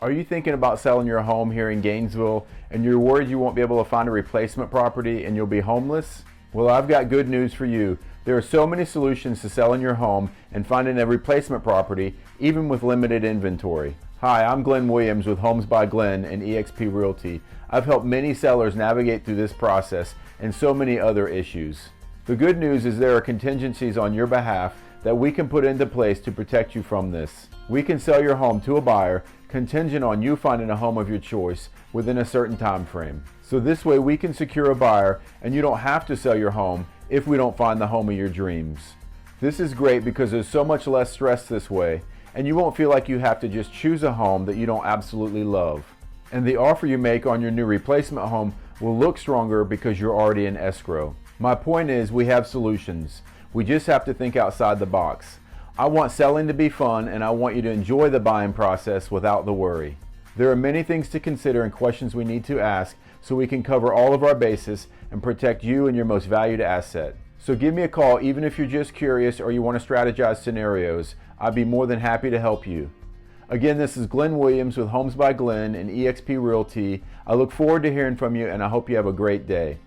Are you thinking about selling your home here in Gainesville and you're worried you won't be able to find a replacement property and you'll be homeless? Well, I've got good news for you. There are so many solutions to selling your home and finding a replacement property, even with limited inventory. Hi, I'm Glenn Williams with Homes by Glenn and eXp Realty. I've helped many sellers navigate through this process and so many other issues. The good news is there are contingencies on your behalf that we can put into place to protect you from this. We can sell your home to a buyer contingent on you finding a home of your choice within a certain time frame. So this way we can secure a buyer and you don't have to sell your home if we don't find the home of your dreams. This is great because there's so much less stress this way, and you won't feel like you have to just choose a home that you don't absolutely love. And the offer you make on your new replacement home will look stronger because you're already in escrow. My point is, we have solutions. We just have to think outside the box. I want selling to be fun, and I want you to enjoy the buying process without the worry. There are many things to consider and questions we need to ask so we can cover all of our bases and protect you and your most valued asset. So give me a call even if you're just curious or you want to strategize scenarios. I'd be more than happy to help you. Again, this is Glenn Williams with Homes by Glenn and eXp Realty. I look forward to hearing from you, and I hope you have a great day.